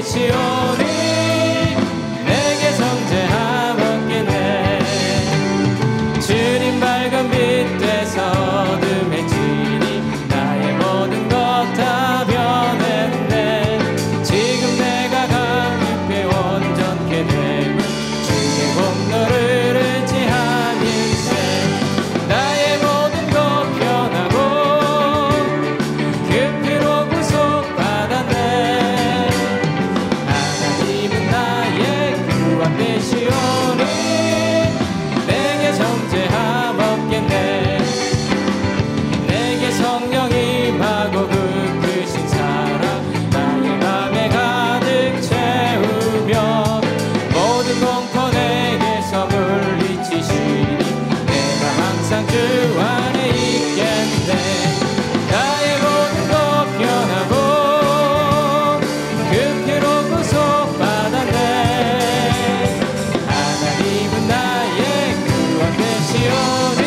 되시오니 내게 정죄함 없겠네. 주님 밝은 빛 되서 어둠에 지니 나의 모든 것 다 변했네. 지금 내가 강립해 온전케 됨은 주의 공로를 의지한 일생. 나의 모든 것 변하고 그 피로 구속받았네. 하나님은 나의 구원 되시오니 내게 정죄함 없겠네. 내게 성령 임하고 그 크신 사랑 나의 맘에 가득 채우며 모든 공포 내게서 물리치시니 내가 항상 주 안에 있겠네. 나의 모든 것 변하고 그 피로 구속받았네. 하나님은 나의 구원 되시오니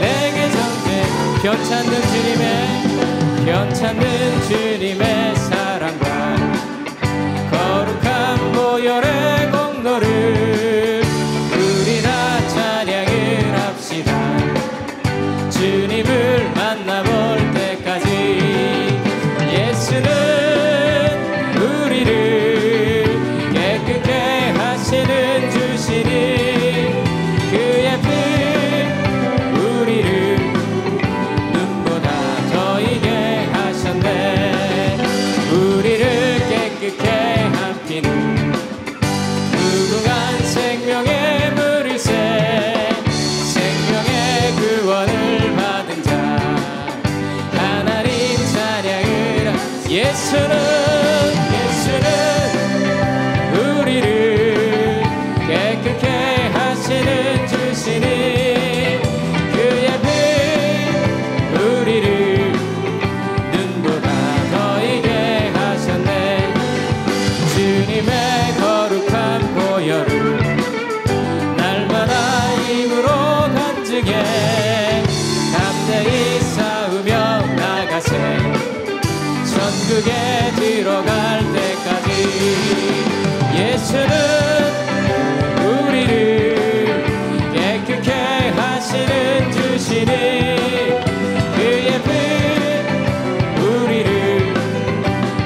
내게 정죄. 변찮는 주님의 사랑과 거룩한 보혈의 공로를 우리 다 찬양을 합시다. 주님을 만나볼 때까지 예수는 우리를 깨끗게 하시는 주시니 그의 피 우리를 눈보다 더 이게 하셨네. 우리를 깨끗게 한 피는 무궁한 생명의 물일새. 생명의 구원을 받은 자 하나님 찬양을 예수는 우리를 깨끗게 하시는 주시니 그의 피 우리를 눈보다 더 이게 하셨네. 주님의 거룩한 보혈을 날마다 입으로 간증해 담대히 싸우며 나가세. 천국에 들어갈 때까지 예수는 우리를 깨끗게 하시는 주시니 그의 피 우리를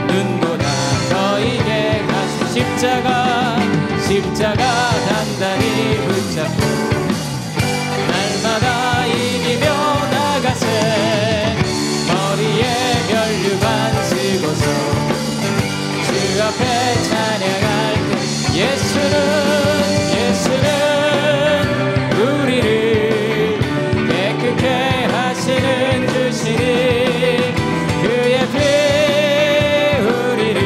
눈보다 더 이게 하시. 십자가 단단히 붙잡고 날마다 이기며 나가세. 머리에 면류관 쓰고서 주 앞에 찬양할 때 예수는 우리를 깨끗게 하시는 주시니 그의 피 우리를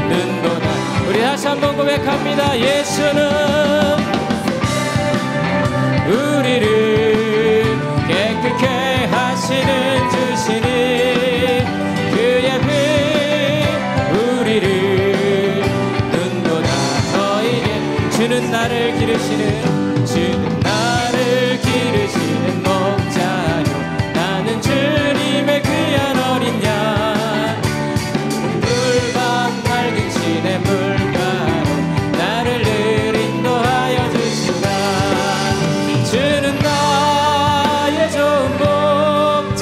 눈보다. 우리 다시 한번 고백합니다. 예수는 우리를 깨끗게 하시는 주시니 그의 피 우리를 눈보다 더 이게. 주는 나를 기르시는 목자요 나는 주님의 귀한 어린 양. 푸른밤 맑은 시내 물가로 나를 늘 인도하여 주신다. 주는 나의 좋은 목자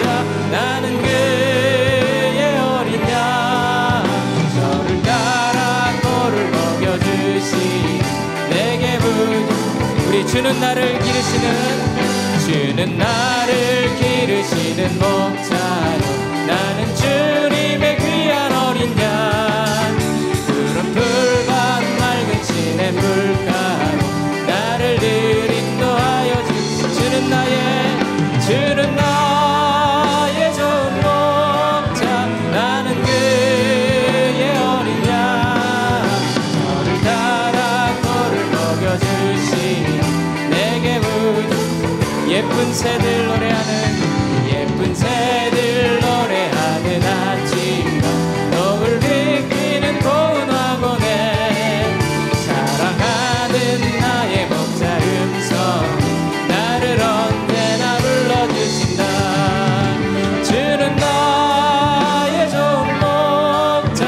나는 그의 어린 양. 저를 따라 꼴을 먹여주시 내게 우리 주는 나를 기르시는 목자로 나는 주님의 귀한 어린 양. 푸른 풀밭 맑은 시내 물가로 나를 늘 인도하여 주시. 주는 나의 좋은 목자 나는 그의 어린 양. 저를 따라 꼴을 먹여주시니 내게 예쁜 새들 노래하는 아침과 노을 비키는 고운 황혼에 사랑하는 나의 목자 음성 나를 언제나 불러주신다. 주는 나의 좋은 목자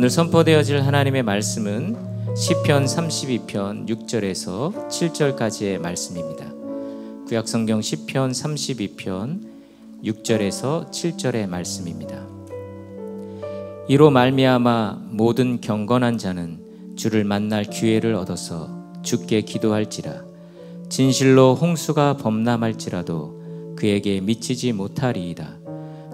오늘 선포되어질 하나님의 말씀은 시편 32편 6절에서 7절까지의 말씀입니다. 구약성경 시편 32편 6절에서 7절의 말씀입니다. 이로 말미암아 모든 경건한 자는 주를 만날 기회를 얻어서 주께 기도할지라. 진실로 홍수가 범람할지라도 그에게 미치지 못하리이다.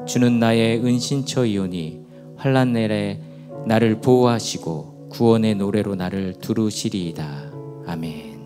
주는 나의 은신처이오니 환난 날에 나를 보호하시고 구원의 노래로 나를 두루시리이다. 아멘.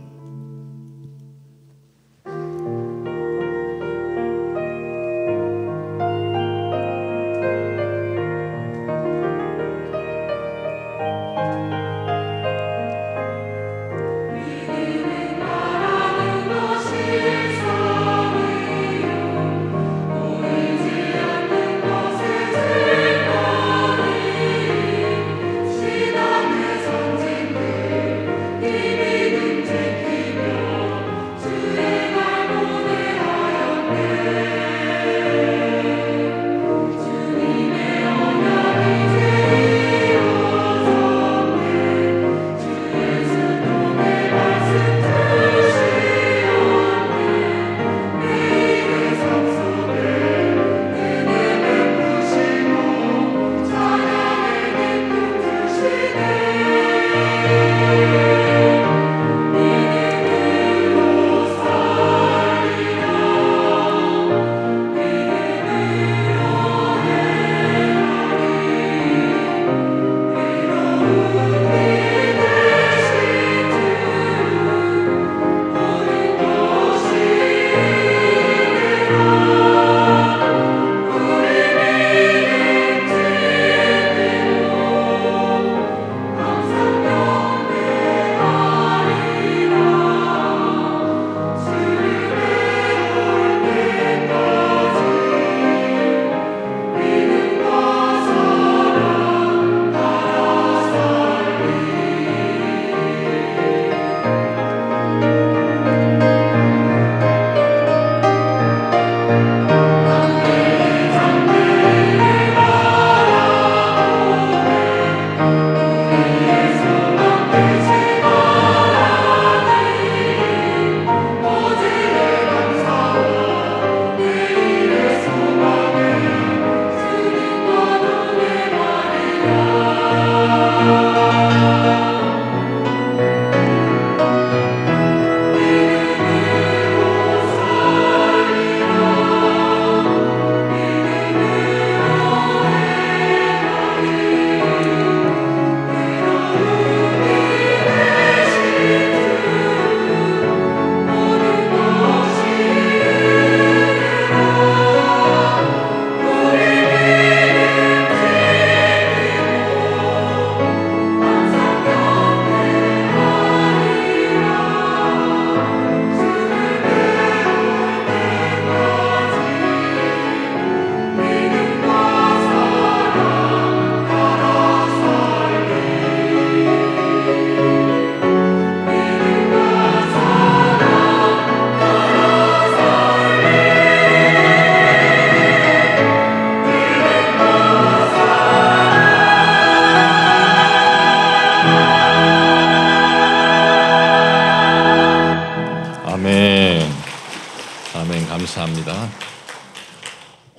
감사합니다.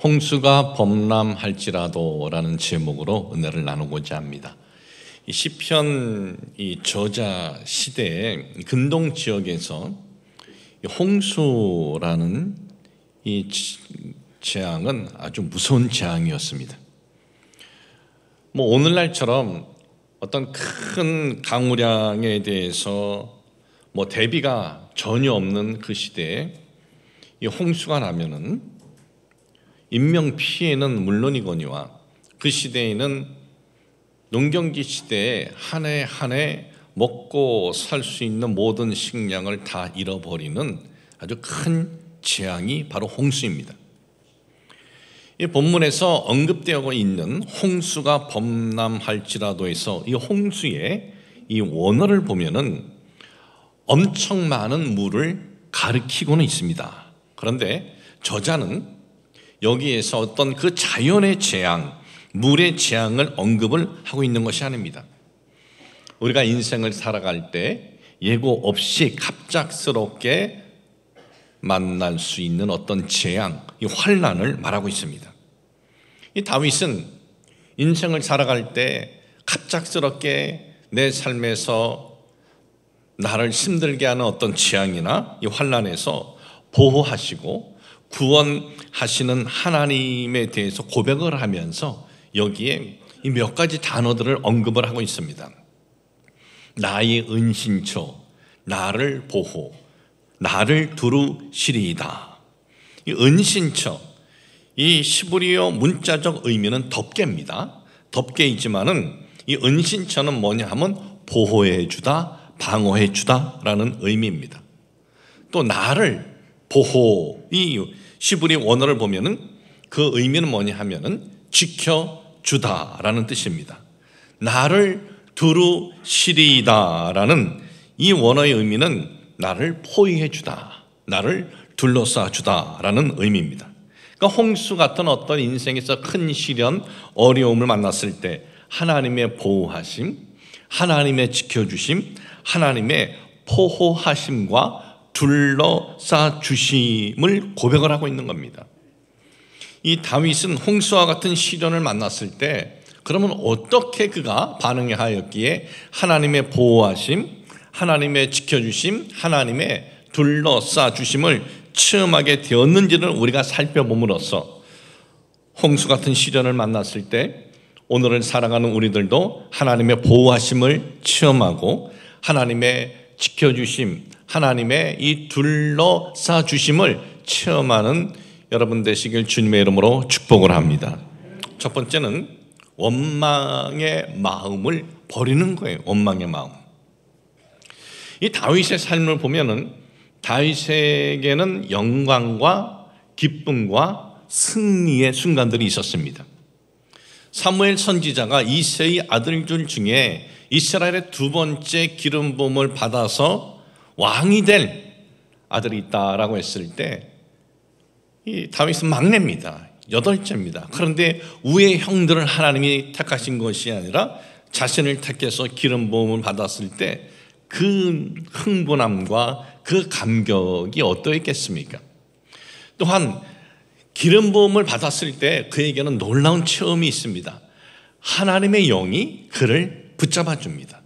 홍수가 범람할지라도 라는 제목으로 은혜를 나누고자 합니다. 이 시편 이 저자 시대의 근동 지역에서 홍수라는 이 재앙은 아주 무서운 재앙이었습니다. 뭐 오늘날처럼 어떤 큰 강우량에 대해서 뭐 대비가 전혀 없는 그 시대에 이 홍수가 나면은 인명 피해는 물론이거니와 그 시대에는 농경기 시대에 한 해 한 해 먹고 살 수 있는 모든 식량을 다 잃어버리는 아주 큰 재앙이 바로 홍수입니다. 이 본문에서 언급되어 있는 홍수가 범람할지라도에서 이 홍수의 이 원어를 보면은 엄청 많은 물을 가리키고는 있습니다. 그런데 저자는 여기에서 어떤 그 자연의 재앙, 물의 재앙을 언급을 하고 있는 것이 아닙니다. 우리가 인생을 살아갈 때 예고 없이 갑작스럽게 만날 수 있는 어떤 재앙, 이 환난을 말하고 있습니다. 이 다윗은 인생을 살아갈 때 갑작스럽게 내 삶에서 나를 힘들게 하는 어떤 재앙이나 이 환난에서 보호하시고 구원하시는 하나님에 대해서 고백을 하면서 여기에 이 몇 가지 단어들을 언급을 하고 있습니다. 나의 은신처, 나를 보호, 나를 두루시리이다. 이 은신처, 이 시브리어 문자적 의미는 덮개입니다. 덮개이지만은 이 은신처는 뭐냐 하면 보호해 주다, 방어해 주다라는 의미입니다. 또 나를 보호, 이 시브리 원어를 보면은 그 의미는 뭐냐 하면은 지켜주다라는 뜻입니다. 나를 두루시리이다라는 이 원어의 의미는 나를 포위해 주다, 나를 둘러싸 주다라는 의미입니다. 그러니까 홍수 같은 어떤 인생에서 큰 시련, 어려움을 만났을 때 하나님의 보호하심, 하나님의 지켜주심, 하나님의 포호하심과 둘러싸 주심을 고백을 하고 있는 겁니다. 이 다윗은 홍수와 같은 시련을 만났을 때 그러면 어떻게 그가 반응하였기에 하나님의 보호하심, 하나님의 지켜주심, 하나님의 둘러싸 주심을 체험하게 되었는지를 우리가 살펴봄으로써 홍수 같은 시련을 만났을 때 오늘을 살아가는 우리들도 하나님의 보호하심을 체험하고 하나님의 지켜주심, 하나님의 이 둘러싸 주심을 체험하는 여러분 되시길 주님의 이름으로 축복을 합니다. 첫 번째는 원망의 마음을 버리는 거예요. 원망의 마음. 이 다윗의 삶을 보면은 다윗에게는 영광과 기쁨과 승리의 순간들이 있었습니다. 사무엘 선지자가 이새의 아들들 중에 이스라엘의 두 번째 기름 부음을 받아서 왕이 될 아들이 있다라고 했을 때 이 다윗은 막내입니다. 8째입니다. 그런데 우의 형들을 하나님이 택하신 것이 아니라 자신을 택해서 기름 부음을 받았을 때 그 흥분함과 그 감격이 어떠했겠습니까? 또한 기름 부음을 받았을 때 그에게는 놀라운 체험이 있습니다. 하나님의 영이 그를 붙잡아 줍니다.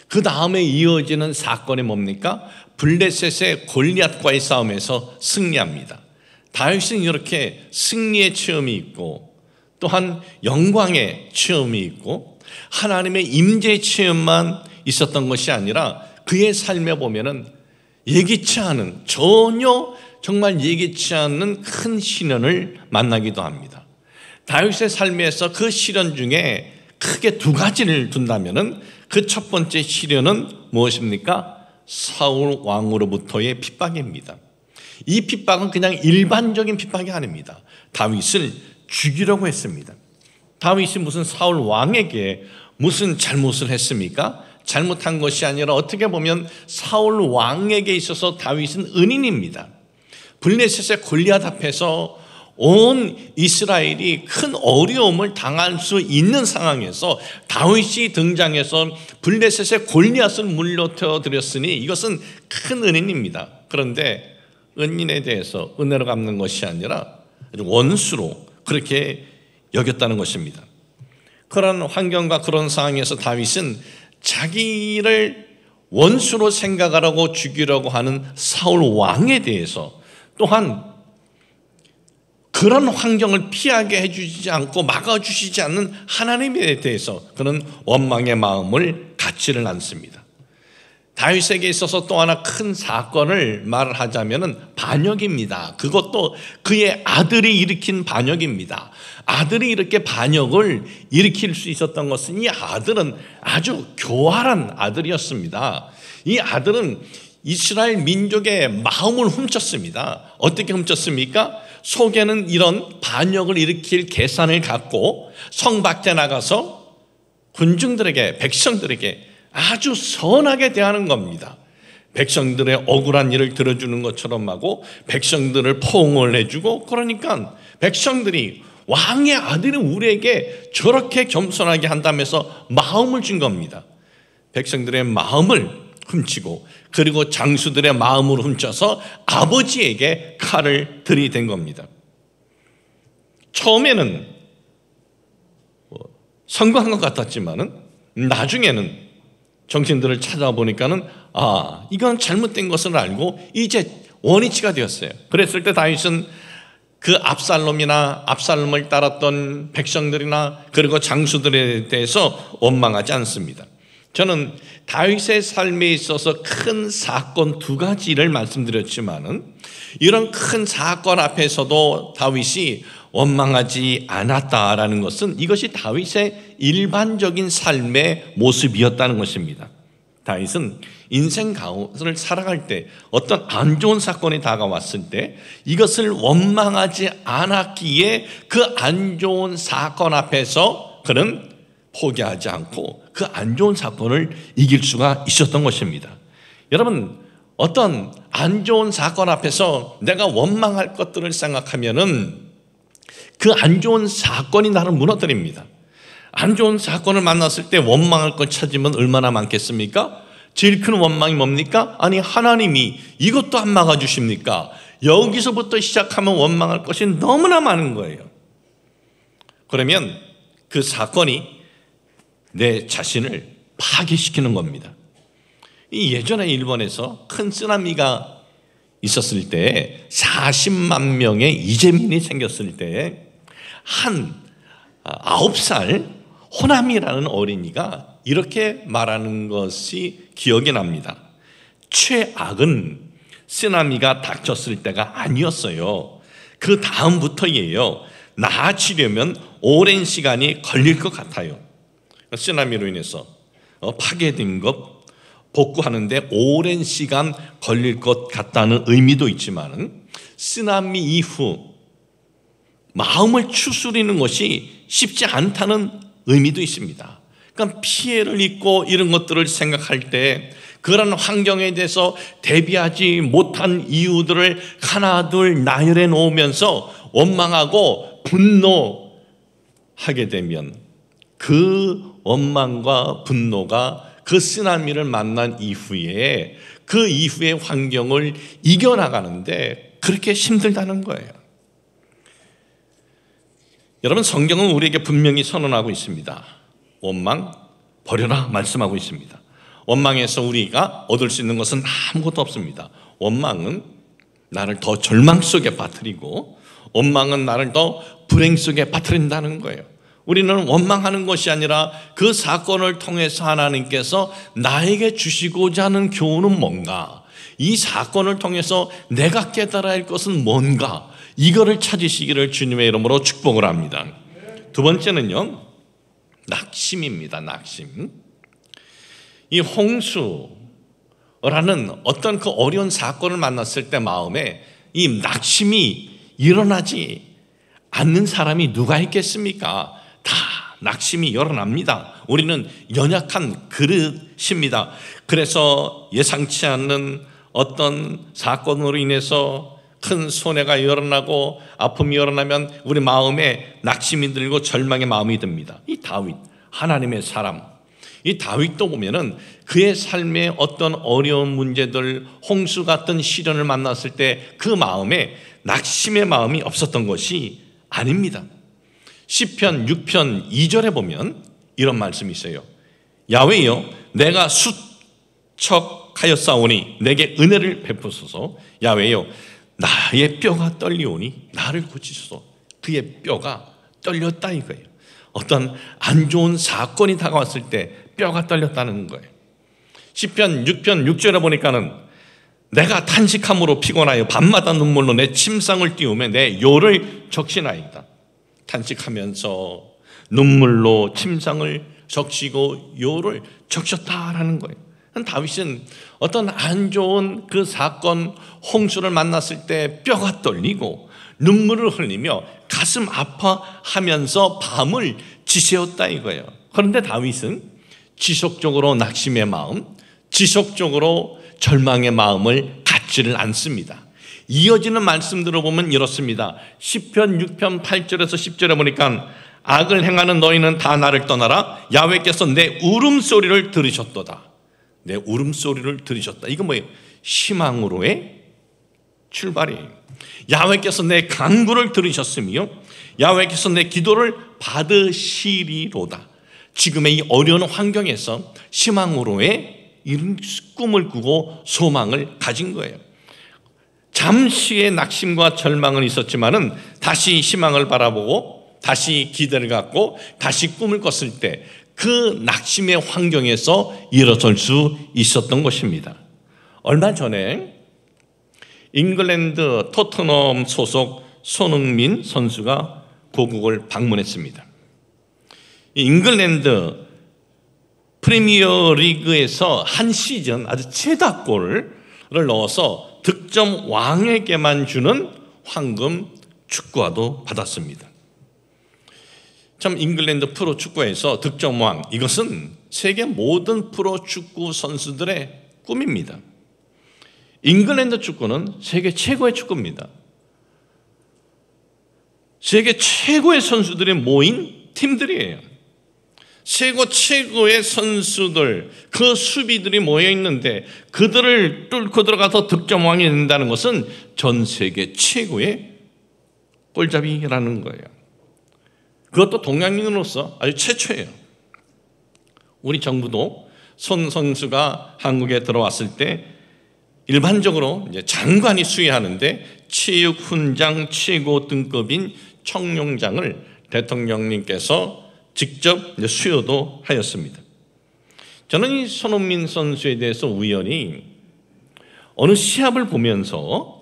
그 다음에 이어지는 사건이 뭡니까? 블레셋의 골리앗과의 싸움에서 승리합니다. 다윗은 이렇게 승리의 체험이 있고 또한 영광의 체험이 있고 하나님의 임재의 체험만 있었던 것이 아니라 그의 삶에 보면은 예기치 않은, 전혀 정말 예기치 않는 큰 시련을 만나기도 합니다. 다윗의 삶에서 그 시련 중에 크게 두 가지를 둔다면은 그 첫 번째 시련은 무엇입니까? 사울 왕으로부터의 핍박입니다. 이 핍박은 그냥 일반적인 핍박이 아닙니다. 다윗을 죽이려고 했습니다. 다윗이 무슨 사울 왕에게 무슨 잘못을 했습니까? 잘못한 것이 아니라 어떻게 보면 사울 왕에게 있어서 다윗은 은인입니다. 블레셋의 골리앗 앞에서 온 이스라엘이 큰 어려움을 당할 수 있는 상황에서 다윗이 등장해서 블레셋의 골리앗을 물러터 드렸으니 이것은 큰 은인입니다. 그런데 은인에 대해서 은혜로 갚는 것이 아니라 원수로 그렇게 여겼다는 것입니다. 그런 환경과 그런 상황에서 다윗은 자기를 원수로 생각하라고 죽이려고 하는 사울 왕에 대해서 또한 그런 환경을 피하게 해주지 않고 막아주시지 않는 하나님에 대해서 그는 원망의 마음을 갖지를 않습니다. 다윗에게 있어서 또 하나 큰 사건을 말하자면 반역입니다. 그것도 그의 아들이 일으킨 반역입니다. 아들이 이렇게 반역을 일으킬 수 있었던 것은 이 아들은 아주 교활한 아들이었습니다. 이 아들은 이스라엘 민족의 마음을 훔쳤습니다. 어떻게 훔쳤습니까? 속에는 이런 반역을 일으킬 계산을 갖고 성 밖에 나가서 군중들에게, 백성들에게 아주 선하게 대하는 겁니다. 백성들의 억울한 일을 들어주는 것처럼 하고 백성들을 포옹을 해주고, 그러니까 백성들이 왕의 아들은 우리에게 저렇게 겸손하게 한다면서 마음을 준 겁니다. 백성들의 마음을 훔치고 그리고 장수들의 마음을 훔쳐서 아버지에게 칼을 들이댄 겁니다. 처음에는 성공한 것 같았지만은 나중에는 정신들을 찾아보니까는 이건 잘못된 것을 알고 이제 원위치가 되었어요. 그랬을 때 다윗은 그 압살롬을 따랐던 백성들이나 그리고 장수들에 대해서 원망하지 않습니다. 저는 다윗의 삶에 있어서 큰 사건 두 가지를 말씀드렸지만은 이런 큰 사건 앞에서도 다윗이 원망하지 않았다라는 것은 이것이 다윗의 일반적인 삶의 모습이었다는 것입니다. 다윗은 인생 가운데를 살아갈 때 어떤 안 좋은 사건이 다가왔을 때 이것을 원망하지 않았기에 그 안 좋은 사건 앞에서 그는 포기하지 않고 그 안 좋은 사건을 이길 수가 있었던 것입니다. 여러분, 어떤 안 좋은 사건 앞에서 내가 원망할 것들을 생각하면은 그 안 좋은 사건이 나를 무너뜨립니다. 안 좋은 사건을 만났을 때 원망할 것 찾으면 얼마나 많겠습니까? 제일 큰 원망이 뭡니까? 아니, 하나님이 이것도 안 막아주십니까? 여기서부터 시작하면 원망할 것이 너무나 많은 거예요. 그러면 그 사건이 내 자신을 파괴시키는 겁니다. 예전에 일본에서 큰 쓰나미가 있었을 때 40만 명의 이재민이 생겼을 때 한 9살 호남이라는 어린이가 이렇게 말하는 것이 기억이 납니다. 최악은 쓰나미가 닥쳤을 때가 아니었어요. 그 다음부터예요. 나아지려면 오랜 시간이 걸릴 것 같아요. 쓰나미로 인해서 파괴된 것 복구하는데 오랜 시간 걸릴 것 같다는 의미도 있지만 쓰나미 이후 마음을 추스리는 것이 쉽지 않다는 의미도 있습니다. 그러니까 피해를 입고 이런 것들을 생각할 때 그런 환경에 대해서 대비하지 못한 이유들을 하나둘 나열해 놓으면서 원망하고 분노하게 되면 그 원망과 분노가 그 쓰나미를 만난 이후에 그 이후의 환경을 이겨나가는데 그렇게 힘들다는 거예요. 여러분, 성경은 우리에게 분명히 선언하고 있습니다. 원망 버려라 말씀하고 있습니다. 원망에서 우리가 얻을 수 있는 것은 아무것도 없습니다. 원망은 나를 더 절망 속에 빠뜨리고 원망은 나를 더 불행 속에 빠뜨린다는 거예요. 우리는 원망하는 것이 아니라 그 사건을 통해서 하나님께서 나에게 주시고자 하는 교훈은 뭔가, 이 사건을 통해서 내가 깨달아야 할 것은 뭔가, 이거를 찾으시기를 주님의 이름으로 축복을 합니다. 두 번째는요, 낙심입니다. 낙심. 이 홍수라는 어떤 그 어려운 사건을 만났을 때 마음에 이 낙심이 일어나지 않는 사람이 누가 있겠습니까? 다 낙심이 일어납니다. 우리는 연약한 그릇입니다. 그래서 예상치 않는 어떤 사건으로 인해서 큰 손해가 일어나고 아픔이 일어나면 우리 마음에 낙심이 들고 절망의 마음이 듭니다. 이 다윗, 하나님의 사람, 이 다윗도 보면은 그의 삶에 어떤 어려운 문제들, 홍수 같은 시련을 만났을 때 그 마음에 낙심의 마음이 없었던 것이 아닙니다. 시편 6편 2절에 보면 이런 말씀이 있어요. 야훼여, 내가 수척하였사오니 내게 은혜를 베푸소서. 야훼여, 나의 뼈가 떨리오니 나를 고치소서. 그의 뼈가 떨렸다 이거예요. 어떤 안 좋은 사건이 다가왔을 때 뼈가 떨렸다는 거예요. 시편 6편 6절에 보니까는 내가 탄식함으로 피곤하여 밤마다 눈물로 내 침상을 띄우며 내 요를 적시나이다. 탄식하면서 눈물로 침상을 적시고 요를 적셨다라는 거예요. 다윗은 어떤 안 좋은 그 사건, 홍수를 만났을 때 뼈가 떨리고 눈물을 흘리며 가슴 아파하면서 밤을 지새웠다 이거예요. 그런데 다윗은 지속적으로 낙심의 마음, 지속적으로 절망의 마음을 갖지를 않습니다. 이어지는 말씀들을 보면 이렇습니다. 시편 6편 8절에서 10절에 보니까 악을 행하는 너희는 다 나를 떠나라. 야훼께서 내 울음소리를 들으셨도다. 내 울음소리를 들으셨다. 이거 뭐예요? 희망으로의 출발이에요. 야훼께서 내 간구를 들으셨으며 야훼께서 내 기도를 받으시리로다. 지금의 이 어려운 환경에서 희망으로의 이런 꿈을 꾸고 소망을 가진 거예요. 잠시의 낙심과 절망은 있었지만은 다시 희망을 바라보고 다시 기대를 갖고 다시 꿈을 꿨을 때 그 낙심의 환경에서 일어설 수 있었던 것입니다. 얼마 전에 잉글랜드 토트넘 소속 손흥민 선수가 고국을 방문했습니다. 잉글랜드 프리미어 리그에서 한 시즌 아주 최다골을 넣어서 득점 왕에게만 주는 황금 축구화도 받았습니다. 참 잉글랜드 프로 축구에서 득점 왕, 이것은 세계 모든 프로 축구 선수들의 꿈입니다. 잉글랜드 축구는 세계 최고의 축구입니다. 세계 최고의 선수들이 모인 팀들이에요. 세계 최고의 선수들, 그 수비들이 모여 있는데 그들을 뚫고 들어가서 득점왕이 된다는 것은 전 세계 최고의 골잡이라는 거예요. 그것도 동양인으로서 아주 최초예요. 우리 정부도 손 선수가 한국에 들어왔을 때 일반적으로 이제 장관이 수여하는데 체육훈장 최고 등급인 청룡장을 대통령님께서 직접 수여도 하였습니다. 저는 이 손흥민 선수에 대해서 우연히 어느 시합을 보면서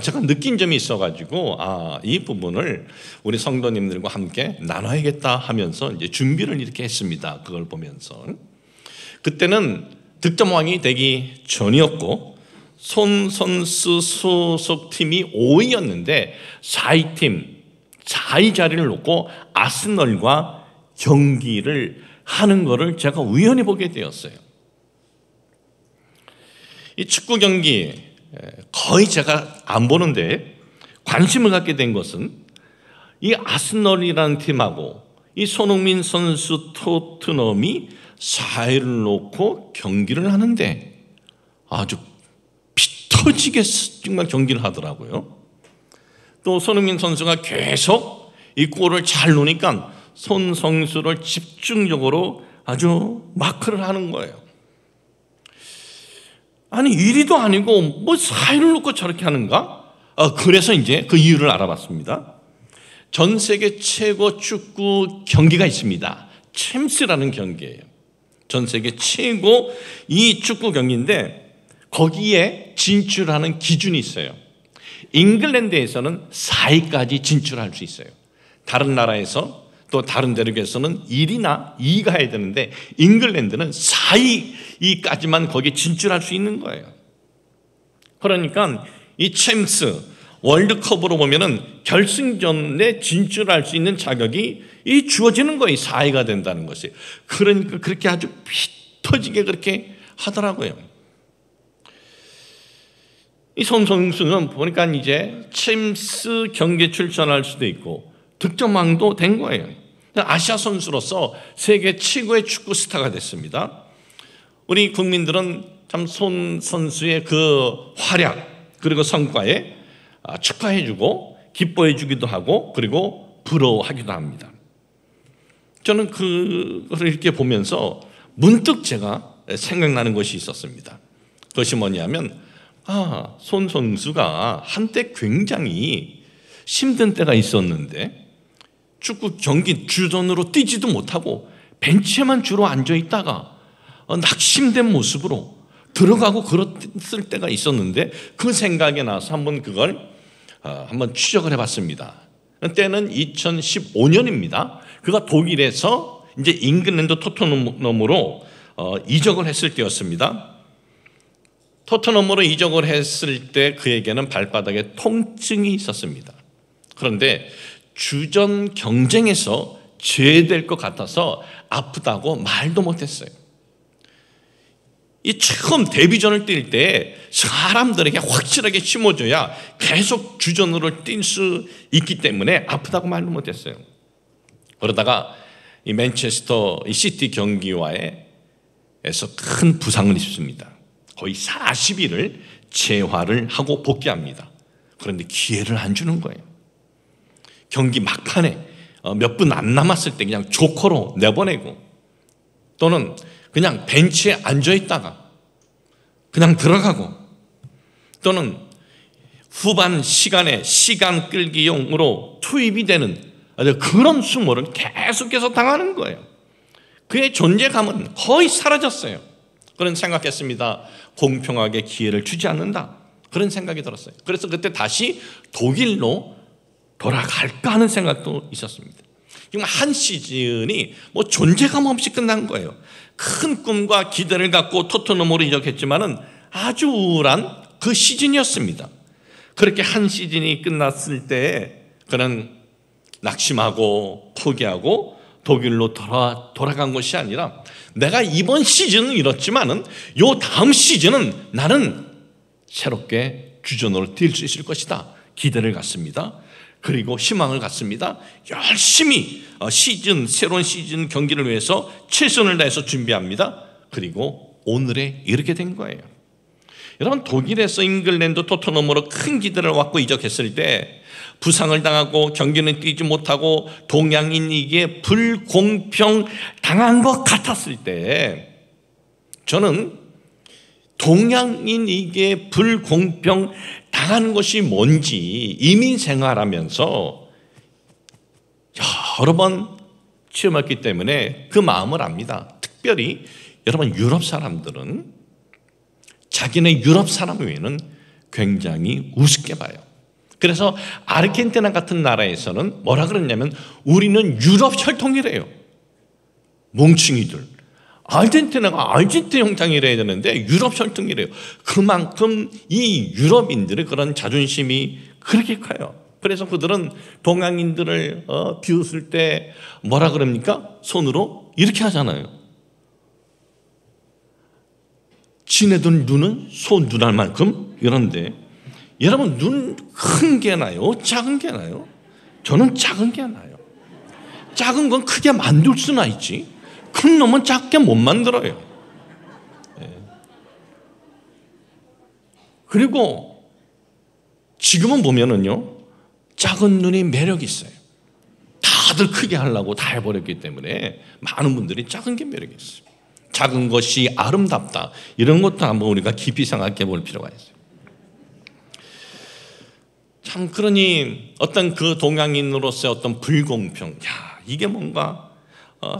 제가 느낀 점이 있어가지고 이 부분을 우리 성도님들과 함께 나눠야겠다 하면서 이제 준비를 이렇게 했습니다. 그걸 보면서 그때는 득점왕이 되기 전이었고 손 선수 소속 팀이 5위였는데 4위 자리를 놓고 아스널과 경기를 하는 것을 제가 우연히 보게 되었어요. 이 축구 경기 거의 제가 안 보는데 관심을 갖게 된 것은 이 아스널이라는 팀하고 이 손흥민 선수 토트넘이 4위를 놓고 경기를 하는데 아주 피 터지게 정말 경기를 하더라고요. 또 손흥민 선수가 계속 이 골을 잘 넣으니까 손 선수를 집중적으로 아주 마크를 하는 거예요. 아니 1위도 아니고 뭐 4위를 놓고 저렇게 하는가? 그래서 이제 그 이유를 알아봤습니다. 전 세계 최고 축구 경기가 있습니다. 챔스라는 경기예요. 전 세계 최고 이 축구 경기인데 거기에 진출하는 기준이 있어요. 잉글랜드에서는 4위까지 진출할 수 있어요. 다른 나라에서 또 다른 대륙에서는 1위나 2위가 해야 되는데 잉글랜드는 4위까지만 거기에 진출할 수 있는 거예요. 그러니까 이 챔스 월드컵으로 보면은 결승전에 진출할 수 있는 자격이 이 주어지는 거예요. 4위가 된다는 것이. 그러니까 그렇게 아주 피 터지게 그렇게 하더라고요. 이 손 선수는 보니까 이제 챔스 경기에 출전할 수도 있고 득점왕도 된 거예요. 아시아 선수로서 세계 최고의 축구 스타가 됐습니다. 우리 국민들은 참 손 선수의 그 활약 그리고 성과에 축하해주고 기뻐해주기도 하고 그리고 부러워하기도 합니다. 저는 그걸 이렇게 보면서 문득 제가 생각나는 것이 있었습니다. 그것이 뭐냐면 손 선수가 한때 굉장히 힘든 때가 있었는데 축구 경기 주전으로 뛰지도 못하고 벤치에만 주로 앉아있다가 낙심된 모습으로 들어가고 그랬을 때가 있었는데 그 생각이 나서 한번 그걸 한번 추적을 해봤습니다. 때는 2015년입니다. 그가 독일에서 이제 잉글랜드 토트넘으로 이적을 했을 때였습니다. 토트넘으로 이적을 했을 때 그에게는 발바닥에 통증이 있었습니다. 그런데 주전 경쟁에서 제외될 것 같아서 아프다고 말도 못했어요. 이 처음 데뷔전을 뛸 때 사람들에게 확실하게 심어줘야 계속 주전으로 뛸 수 있기 때문에 아프다고 말도 못했어요. 그러다가 이 맨체스터 시티 경기에서 큰 부상을 입습니다. 거의 40일을 재활을 하고 복귀합니다. 그런데 기회를 안 주는 거예요. 경기 막판에 몇 분 안 남았을 때 그냥 조커로 내보내고, 또는 그냥 벤치에 앉아있다가 그냥 들어가고, 또는 후반 시간에 시간 끌기용으로 투입이 되는 그런 수모를 계속해서 당하는 거예요. 그의 존재감은 거의 사라졌어요. 그런 생각했습니다. 공평하게 기회를 주지 않는다, 그런 생각이 들었어요. 그래서 그때 다시 독일로 돌아갈까 하는 생각도 있었습니다. 한 시즌이 뭐 존재감 없이 끝난 거예요. 큰 꿈과 기대를 갖고 토트넘으로 이적했지만은 아주 우울한 그 시즌이었습니다. 그렇게 한 시즌이 끝났을 때 그는 낙심하고 포기하고 독일로 돌아간 것이 아니라, 내가 이번 시즌은 이렇지만은 요 다음 시즌은 나는 새롭게 주전으로 뛸 수 있을 것이다, 기대를 갖습니다. 그리고 희망을 갖습니다. 열심히 새로운 시즌 경기를 위해서 최선을 다해서 준비합니다. 그리고 오늘에 이르게 된 거예요. 여러분, 독일에서 잉글랜드 토트넘으로 큰 기대를 갖고 이적했을 때 부상을 당하고 경기는 뛰지 못하고 동양인에게 불공평 당한 것 같았을 때, 저는 동양인에게 불공평 당하는 것이 뭔지 이민 생활하면서 여러 번 체험했기 때문에 그 마음을 압니다. 특별히 여러분, 유럽 사람들은 자기네 유럽 사람 외에는 굉장히 우습게 봐요. 그래서 아르헨티나 같은 나라에서는 뭐라 그러냐면 우리는 유럽 혈통이래요. 몽충이들. 아르헨티나가 아르헨티나 형상이래야 되는데 유럽 혈통이래요. 그만큼 이 유럽인들의 그런 자존심이 그렇게 커요. 그래서 그들은 동양인들을 비웃을 때 뭐라 그럽니까? 손으로 이렇게 하잖아요. 지네들 눈은 소 눈알만큼 이런데, 여러분, 눈 큰 게 나요? 작은 게 나요? 저는 작은 게 나요. 작은 건 크게 만들 수나 있지, 큰 놈은 작게 못 만들어요. 그리고 지금은 보면은요, 작은 눈이 매력이 있어요. 다들 크게 하려고 다 해버렸기 때문에 많은 분들이 작은 게 매력이 있어요. 작은 것이 아름답다, 이런 것도 한번 우리가 깊이 생각해 볼 필요가 있어요. 참, 그러니 어떤 그 동양인으로서의 어떤 불공평, 이게 뭔가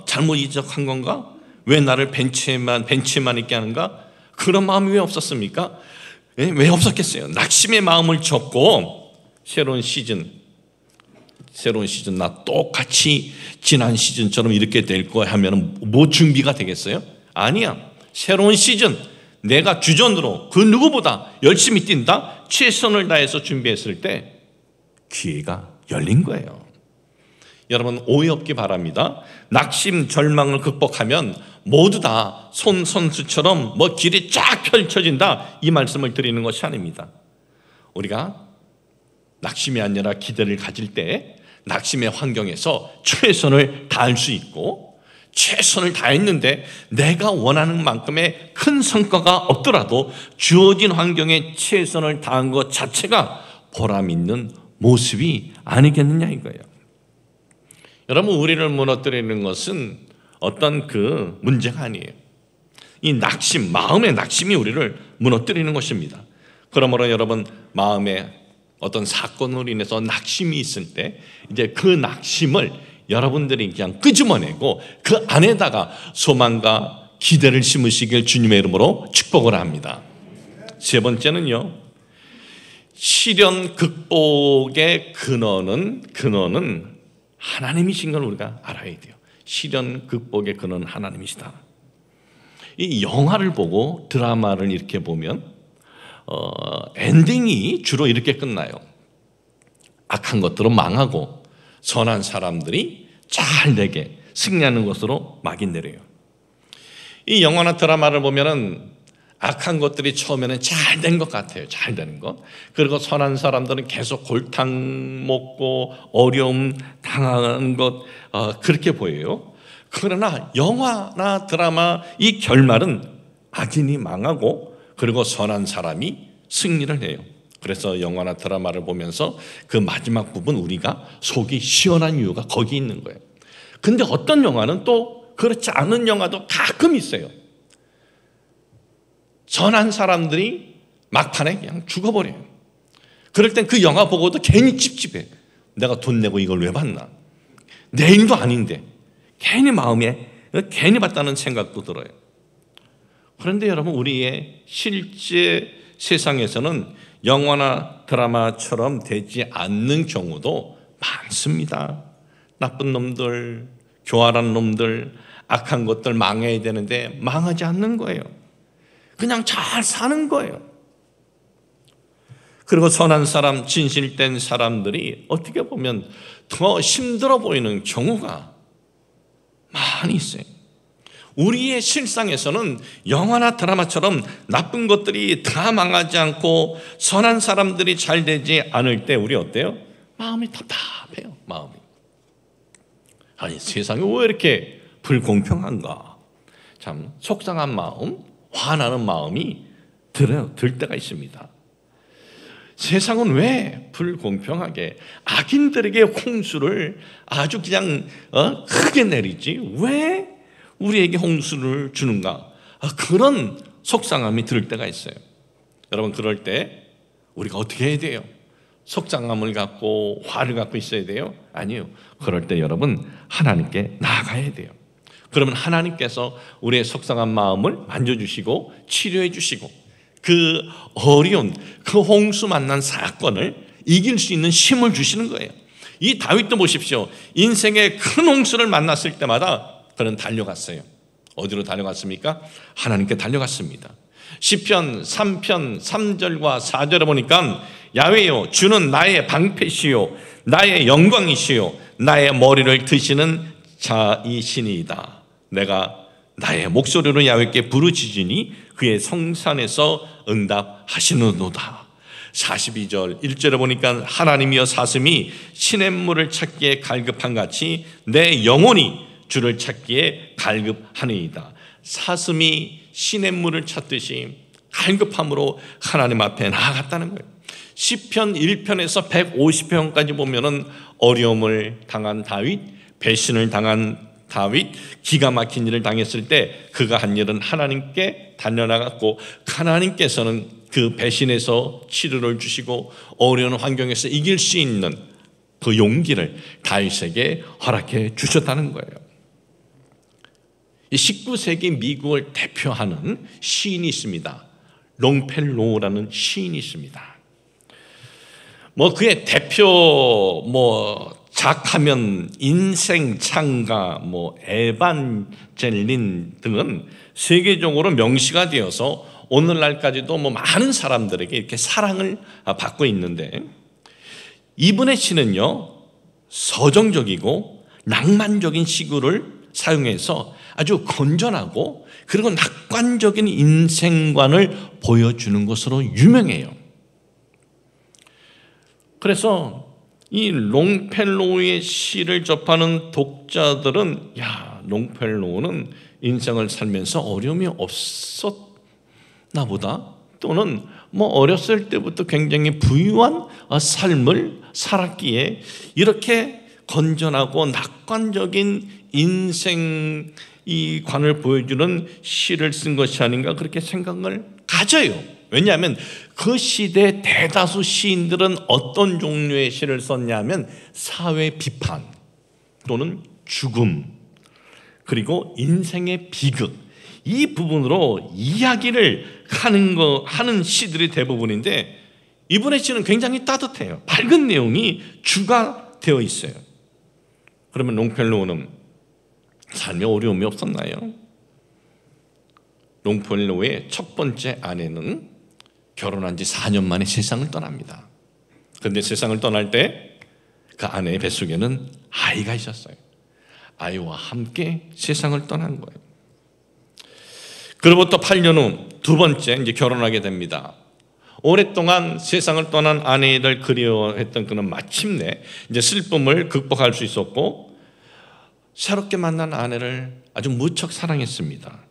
잘못 이적한 건가? 왜 나를 벤치에만 있게 하는가? 그런 마음이 왜 없었습니까? 왜 없었겠어요? 낙심의 마음을 접고 새로운 시즌 나 똑같이 지난 시즌처럼 이렇게 될 거야 하면 뭐 준비가 되겠어요? 아니야. 새로운 시즌, 내가 주전으로 그 누구보다 열심히 뛴다, 최선을 다해서 준비했을 때 기회가 열린 거예요. 여러분, 오해 없기 바랍니다. 낙심, 절망을 극복하면 모두 다 손선수처럼 뭐 길이 쫙 펼쳐진다, 이 말씀을 드리는 것이 아닙니다. 우리가 낙심이 아니라 기대를 가질 때 낙심의 환경에서 최선을 다할 수 있고, 최선을 다했는데 내가 원하는 만큼의 큰 성과가 없더라도 주어진 환경에 최선을 다한 것 자체가 보람 있는 모습이 아니겠느냐 이거예요. 여러분, 우리를 무너뜨리는 것은 어떤 그 문제가 아니에요. 이 낙심, 마음의 낙심이 우리를 무너뜨리는 것입니다. 그러므로 여러분, 마음에 어떤 사건으로 인해서 낙심이 있을 때 이제 그 낙심을 여러분들이 그냥 끄집어내고 그 안에다가 소망과 기대를 심으시길 주님의 이름으로 축복을 합니다. 세 번째는요, 시련 극복의 근원은 하나님이신 걸 우리가 알아야 돼요. 시련 극복의 근원은 하나님이시다. 이 영화를 보고 드라마를 이렇게 보면 엔딩이 주로 이렇게 끝나요. 악한 것들은 망하고 선한 사람들이 잘 되게 승리하는 것으로 막이 내려요. 이 영화나 드라마를 보면은 악한 것들이 처음에는 잘 된 것 같아요. 잘 되는 것. 그리고 선한 사람들은 계속 골탕 먹고 어려움 당하는 것 그렇게 보여요. 그러나 영화나 드라마 이 결말은 악인이 망하고 그리고 선한 사람이 승리를 해요. 그래서 영화나 드라마를 보면서 그 마지막 부분 우리가 속이 시원한 이유가 거기 있는 거예요. 근데 어떤 영화는 또 그렇지 않은 영화도 가끔 있어요. 선한 사람들이 막판에 그냥 죽어버려요. 그럴 땐 그 영화 보고도 괜히 찝찝해. 내가 돈 내고 이걸 왜 봤나? 내 일도 아닌데 괜히 마음에 괜히 봤다는 생각도 들어요. 그런데 여러분, 우리의 실제 세상에서는 영화나 드라마처럼 되지 않는 경우도 많습니다. 나쁜 놈들, 교활한 놈들, 악한 것들 망해야 되는데 망하지 않는 거예요. 그냥 잘 사는 거예요. 그리고 선한 사람, 진실된 사람들이 어떻게 보면 더 힘들어 보이는 경우가 많이 있어요. 우리의 실상에서는 영화나 드라마처럼 나쁜 것들이 다 망하지 않고 선한 사람들이 잘 되지 않을 때 우리 어때요? 마음이 답답해요. 마음이. 아니, 세상이 왜 이렇게 불공평한가? 참 속상한 마음, 화나는 마음이 들 때가 있습니다. 세상은 왜 불공평하게 악인들에게 홍수를 아주 그냥 크게 내리지? 왜 우리에게 홍수를 주는가? 그런 속상함이 들 때가 있어요. 여러분, 그럴 때 우리가 어떻게 해야 돼요? 속상함을 갖고 화를 갖고 있어야 돼요? 아니요. 그럴 때 여러분, 하나님께 나아가야 돼요. 그러면 하나님께서 우리의 속상한 마음을 만져주시고 치료해 주시고 그 어려운 그 홍수 만난 사건을 이길 수 있는 힘을 주시는 거예요. 이 다윗도 보십시오. 인생의 큰 홍수를 만났을 때마다 그는 달려갔어요. 어디로 달려갔습니까? 하나님께 달려갔습니다. 시편 3편 3절과 4절에 보니까 야훼요, 주는 나의 방패시요 나의 영광이시요 나의 머리를 드시는 자이시니이다. 내가 나의 목소리로 야훼께 부르짖으니 그의 성산에서 응답하시는도다. 42절 1절에 보니까 하나님이여 사슴이 시냇물을 찾기에 갈급한 같이 내 영혼이 주를 찾기에 갈급하니이다. 사슴이 시냇물을 찾듯이 갈급함으로 하나님 앞에 나아갔다는 거예요. 시편 1편에서 150편까지 보면은 어려움을 당한 다윗, 배신을 당한 다윗, 기가 막힌 일을 당했을 때 그가 한 일은 하나님께 달려나갔고 하나님께서는 그 배신에서 치료를 주시고 어려운 환경에서 이길 수 있는 그 용기를 다윗에게 허락해 주셨다는 거예요. 19세기 미국을 대표하는 시인이 있습니다. 롱펠로우라는 시인이 있습니다. 그의 대표 작하면 인생 창가, 에반젤린 등은 세계적으로 명시가 되어서 오늘날까지도 많은 사람들에게 이렇게 사랑을 받고 있는데, 이분의 시는요 서정적이고 낭만적인 시구를 사용해서 아주 건전하고 그리고 낙관적인 인생관을 보여주는 것으로 유명해요. 그래서 이 롱펠로우의 시를 접하는 독자들은 롱펠로우는 인생을 살면서 어려움이 없었나 보다, 또는 어렸을 때부터 굉장히 부유한 삶을 살았기에 이렇게 건전하고 낙관적인 인생 이 관을 보여주는 시를 쓴 것이 아닌가, 그렇게 생각을 가져요. 왜냐하면 그 시대 대다수 시인들은 어떤 종류의 시를 썼냐면 사회 비판 또는 죽음 그리고 인생의 비극, 이 부분으로 이야기를 하는 시들이 대부분인데, 이분의 시는 굉장히 따뜻해요. 밝은 내용이 주가 되어 있어요. 그러면 롱펠로우는 삶에 어려움이 없었나요? 롱펠로우의 첫 번째 아내는 결혼한 지 4년 만에 세상을 떠납니다. 그런데 세상을 떠날 때 그 아내의 뱃속에는 아이가 있었어요. 아이와 함께 세상을 떠난 거예요. 그로부터 8년 후 두 번째 이제 결혼하게 됩니다. 오랫동안 세상을 떠난 아내를 그리워했던 그는 마침내 이제 슬픔을 극복할 수 있었고 새롭게 만난 아내를 아주 무척 사랑했습니다.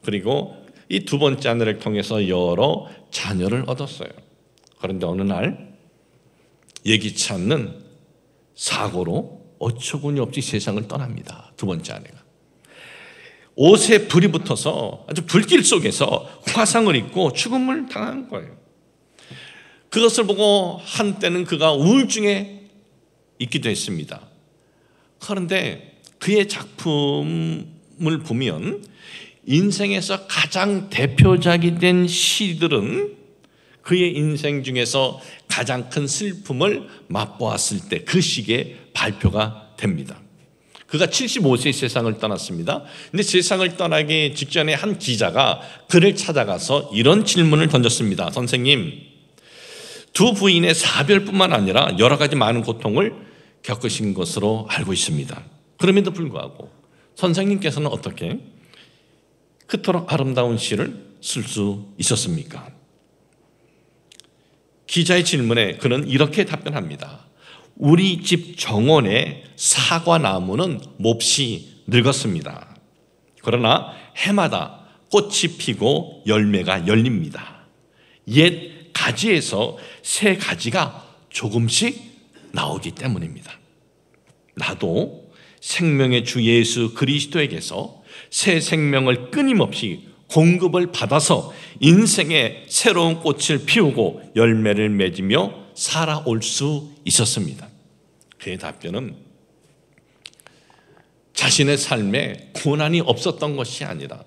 그리고 이 두 번째 아내를 통해서 여러 자녀를 얻었어요. 그런데 어느 날 예기치 않는 사고로 어처구니 없이 세상을 떠납니다. 두 번째 아내가. 옷에 불이 붙어서 아주 불길 속에서 화상을 입고 죽음을 당한 거예요. 그것을 보고 한때는 그가 우울증에 있기도 했습니다. 그런데 그의 작품을 보면 인생에서 가장 대표작이 된 시들은 그의 인생 중에서 가장 큰 슬픔을 맛보았을 때 그 시기에 발표가 됩니다. 그가 75세의 세상을 떠났습니다. 근데 세상을 떠나기 직전에 한 기자가 그를 찾아가서 이런 질문을 던졌습니다. 선생님, 두 부인의 사별뿐만 아니라 여러 가지 많은 고통을 겪으신 것으로 알고 있습니다. 그럼에도 불구하고 선생님께서는 어떻게 그토록 아름다운 시를 쓸 수 있었습니까? 기자의 질문에 그는 이렇게 답변합니다. 우리 집 정원의 사과나무는 몹시 늙었습니다. 그러나 해마다 꽃이 피고 열매가 열립니다. 옛 가지에서 새 가지가 조금씩 나오기 때문입니다. 나도 생명의 주 예수 그리스도에게서 새 생명을 끊임없이 공급을 받아서 인생의 새로운 꽃을 피우고 열매를 맺으며 살아올 수 있었습니다. 그의 답변은 자신의 삶에 고난이 없었던 것이 아니라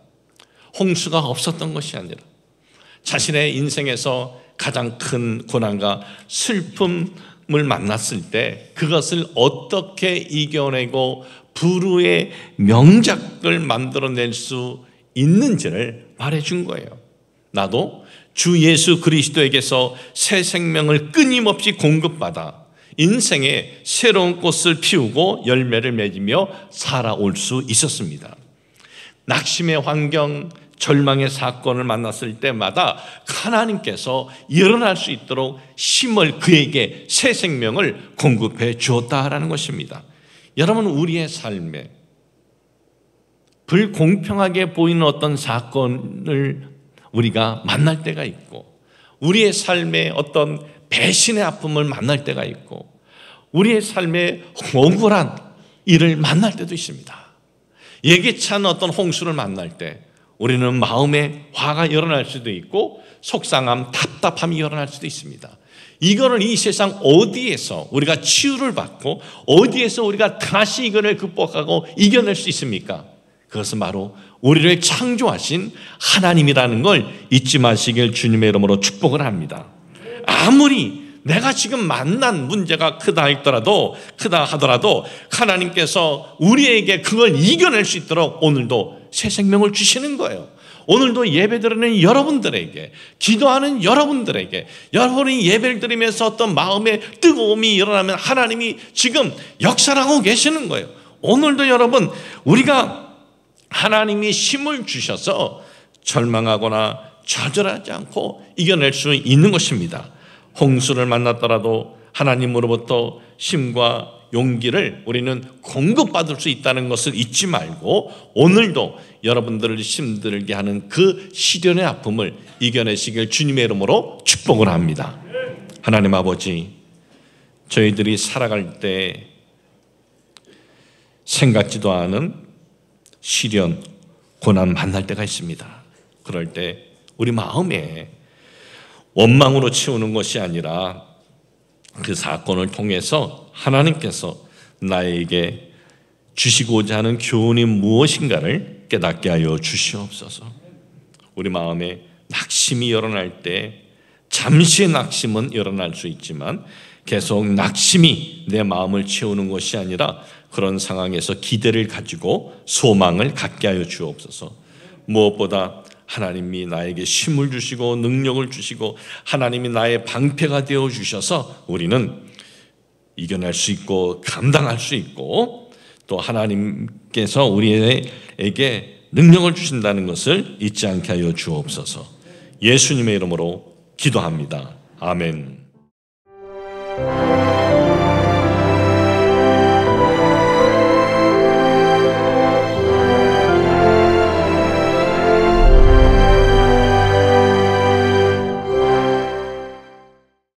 홍수가 없었던 것이 아니라 자신의 인생에서 가장 큰 고난과 슬픔을 만났을 때 그것을 어떻게 이겨내고 불후의 명작을 만들어낼 수 있는지를 말해준 거예요. 나도 주 예수 그리스도에게서 새 생명을 끊임없이 공급받아 인생의 새로운 꽃을 피우고 열매를 맺으며 살아올 수 있었습니다. 낙심의 환경, 절망의 사건을 만났을 때마다 하나님께서 일어날 수 있도록 힘을 그에게 새 생명을 공급해 주었다라는 것입니다. 여러분, 우리의 삶에 불공평하게 보이는 어떤 사건을 우리가 만날 때가 있고 우리의 삶에 어떤 배신의 아픔을 만날 때가 있고 우리의 삶에 억울한 일을 만날 때도 있습니다. 예기치 않은 어떤 홍수를 만날 때 우리는 마음에 화가 일어날 수도 있고 속상함, 답답함이 일어날 수도 있습니다. 이거를 이 세상 어디에서 우리가 치유를 받고 어디에서 우리가 다시 이거를 극복하고 이겨낼 수 있습니까? 그것은 바로 우리를 창조하신 하나님이라는 걸 잊지 마시길 주님의 이름으로 축복을 합니다. 아무리 내가 지금 만난 문제가 크다 하더라도 하나님께서 우리에게 그걸 이겨낼 수 있도록 오늘도 새 생명을 주시는 거예요. 오늘도 예배드리는 여러분들에게, 기도하는 여러분들에게, 여러분이 예배를 드리면서 어떤 마음의 뜨거움이 일어나면 하나님이 지금 역사를 하고 계시는 거예요. 오늘도 여러분, 우리가 하나님이 힘을 주셔서 절망하거나 좌절하지 않고 이겨낼 수 있는 것입니다. 홍수를 만났더라도 하나님으로부터 힘과 용기를 우리는 공급받을 수 있다는 것을 잊지 말고 오늘도 여러분들을 힘들게 하는 그 시련의 아픔을 이겨내시길 주님의 이름으로 축복을 합니다. 하나님 아버지, 저희들이 살아갈 때 생각지도 않은 시련, 고난 만날 때가 있습니다. 그럴 때 우리 마음에 원망으로 채우는 것이 아니라 그 사건을 통해서 하나님께서 나에게 주시고자 하는 교훈이 무엇인가를 깨닫게 하여 주시옵소서. 우리 마음에 낙심이 일어날 때 잠시의 낙심은 일어날 수 있지만 계속 낙심이 내 마음을 채우는 것이 아니라 그런 상황에서 기대를 가지고 소망을 갖게 하여 주옵소서. 무엇보다 하나님이 나에게 힘을 주시고 능력을 주시고 하나님이 나의 방패가 되어 주셔서 우리는 이겨낼 수 있고 감당할 수 있고 또 하나님께서 우리에게 능력을 주신다는 것을 잊지 않게 하여 주옵소서. 예수님의 이름으로 기도합니다. 아멘.